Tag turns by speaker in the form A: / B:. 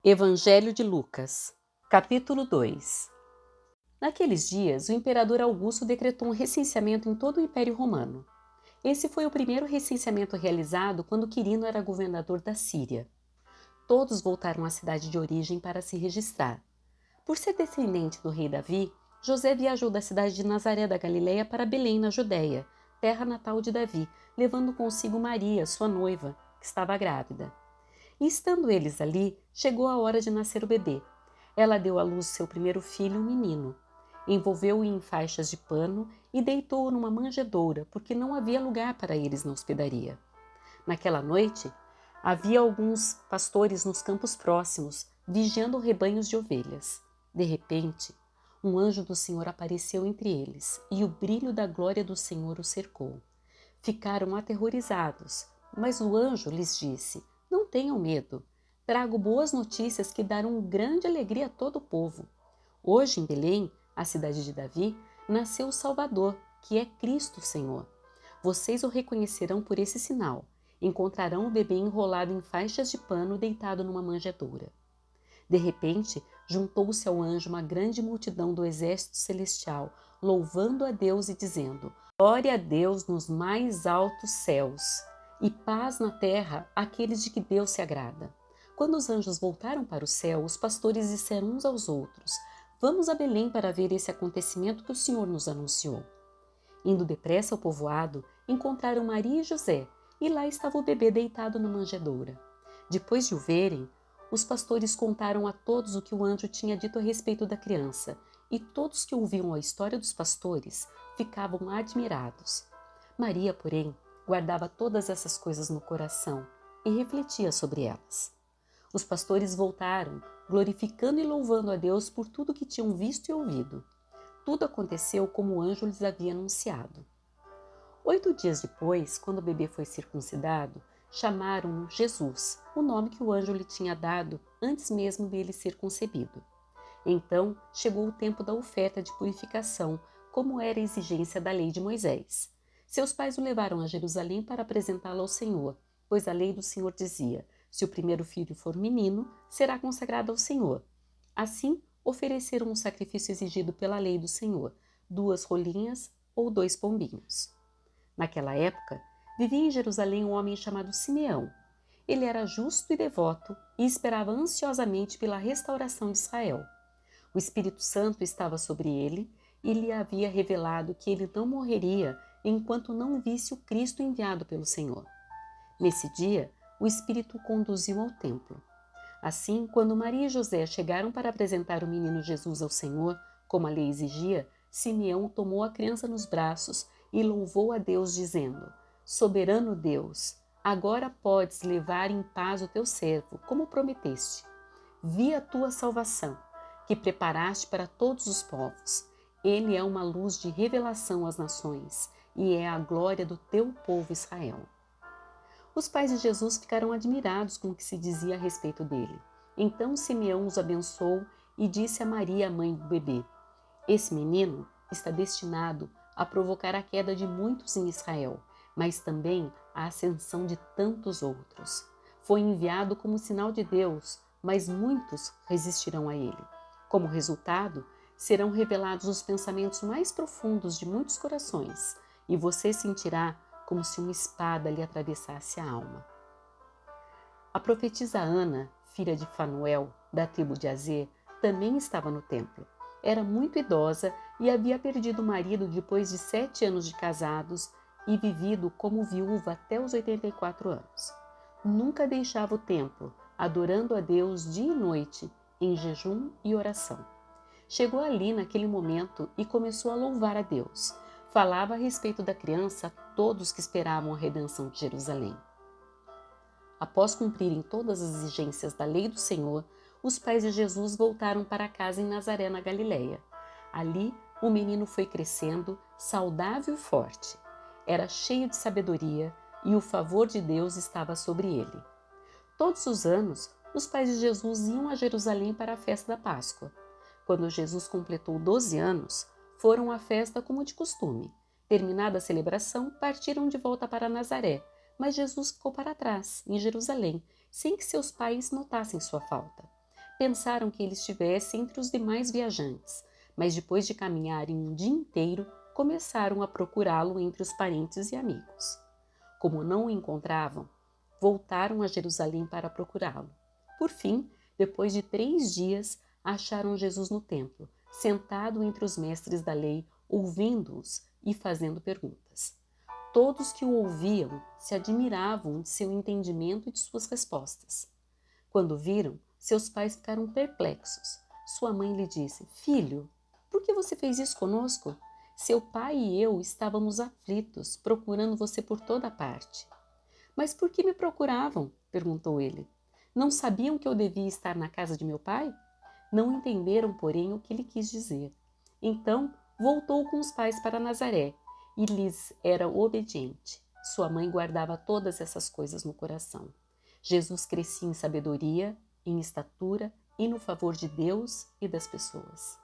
A: Evangelho de Lucas, capítulo 2. Naqueles dias, o imperador Augusto decretou um recenseamento em todo o Império Romano. Esse foi o primeiro recenseamento realizado quando Quirino era governador da Síria. Todos voltaram à cidade de origem para se registrar. Por ser descendente do rei Davi, José viajou da cidade de Nazaré da Galileia para Belém, na Judéia, terra natal de Davi, levando consigo Maria, sua noiva, que estava grávida. E estando eles ali, chegou a hora de nascer o bebê. Ela deu à luz seu primeiro filho, um menino. Envolveu-o em faixas de pano e deitou-o numa manjedoura, porque não havia lugar para eles na hospedaria. Naquela noite, havia alguns pastores nos campos próximos, vigiando rebanhos de ovelhas. De repente, um anjo do Senhor apareceu entre eles, e o brilho da glória do Senhor os cercou. Ficaram aterrorizados, mas o anjo lhes disse: Não tenham medo. Trago boas notícias que darão grande alegria a todo o povo. Hoje, em Belém, a cidade de Davi, nasceu o Salvador, que é Cristo o Senhor. Vocês o reconhecerão por esse sinal. Encontrarão o bebê enrolado em faixas de pano deitado numa manjedoura. De repente, juntou-se ao anjo uma grande multidão do exército celestial, louvando a Deus e dizendo: Glória a Deus nos mais altos céus, e paz na terra àqueles de que Deus se agrada. Quando os anjos voltaram para o céu, os pastores disseram uns aos outros: Vamos a Belém para ver esse acontecimento que o Senhor nos anunciou. Indo depressa ao povoado, encontraram Maria e José, e lá estava o bebê deitado na manjedoura. Depois de o verem, os pastores contaram a todos o que o anjo tinha dito a respeito da criança, e todos que ouviam a história dos pastores ficavam admirados. Maria, porém, guardava todas essas coisas no coração e refletia sobre elas. Os pastores voltaram, glorificando e louvando a Deus por tudo que tinham visto e ouvido. Tudo aconteceu como o anjo lhes havia anunciado. 8 dias depois, quando o bebê foi circuncidado, chamaram-o Jesus, o nome que o anjo lhe tinha dado antes mesmo dele ser concebido. Então chegou o tempo da oferta de purificação, como era a exigência da lei de Moisés. Seus pais o levaram a Jerusalém para apresentá-lo ao Senhor, pois a lei do Senhor dizia: se o primeiro filho for menino, será consagrado ao Senhor. Assim, ofereceram um sacrifício exigido pela lei do Senhor, 2 rolinhas ou 2 pombinhos. Naquela época, vivia em Jerusalém um homem chamado Simeão. Ele era justo e devoto e esperava ansiosamente pela restauração de Israel. O Espírito Santo estava sobre ele e lhe havia revelado que ele não morreria enquanto não visse o Cristo enviado pelo Senhor. Nesse dia, o Espírito o conduziu ao templo. Assim, quando Maria e José chegaram para apresentar o menino Jesus ao Senhor, como a lei exigia, Simeão tomou a criança nos braços e louvou a Deus, dizendo: Soberano Deus, agora podes levar em paz o teu servo, como prometeste. Vi a tua salvação, que preparaste para todos os povos. Ele é uma luz de revelação às nações e é a glória do teu povo Israel. Os pais de Jesus ficaram admirados com o que se dizia a respeito dele. Então Simeão os abençoou e disse a Maria, a mãe do bebê: Esse menino está destinado a provocar a queda de muitos em Israel, mas também a ascensão de tantos outros. Foi enviado como sinal de Deus, mas muitos resistirão a ele. Como resultado, serão revelados os pensamentos mais profundos de muitos corações, e você sentirá como se uma espada lhe atravessasse a alma. A profetisa Ana, filha de Fanuel, da tribo de Azer, também estava no templo. Era muito idosa e havia perdido o marido depois de 7 anos de casados e vivido como viúva até os 84 anos. Nunca deixava o templo, adorando a Deus dia e noite, em jejum e oração. Chegou ali naquele momento e começou a louvar a Deus. Falava a respeito da criança a todos que esperavam a redenção de Jerusalém. Após cumprirem todas as exigências da lei do Senhor, os pais de Jesus voltaram para casa em Nazaré, na Galileia. Ali, o menino foi crescendo, saudável e forte. Era cheio de sabedoria e o favor de Deus estava sobre ele. Todos os anos, os pais de Jesus iam a Jerusalém para a festa da Páscoa. Quando Jesus completou 12 anos, foram à festa como de costume. Terminada a celebração, partiram de volta para Nazaré, mas Jesus ficou para trás, em Jerusalém, sem que seus pais notassem sua falta. Pensaram que ele estivesse entre os demais viajantes, mas depois de caminharem um dia inteiro, começaram a procurá-lo entre os parentes e amigos. Como não o encontravam, voltaram a Jerusalém para procurá-lo. Por fim, depois de 3 dias, acharam Jesus no templo, sentado entre os mestres da lei, ouvindo-os e fazendo perguntas. Todos que o ouviam se admiravam de seu entendimento e de suas respostas. Quando viram, seus pais ficaram perplexos. Sua mãe lhe disse: Filho, por que você fez isso conosco? Seu pai e eu estávamos aflitos, procurando você por toda parte. Mas por que me procuravam? Perguntou ele. Não sabiam que eu devia estar na casa de meu pai? Não entenderam, porém, o que ele quis dizer. Então, voltou com os pais para Nazaré e lhes era obediente. Sua mãe guardava todas essas coisas no coração. Jesus crescia em sabedoria, em estatura e no favor de Deus e das pessoas.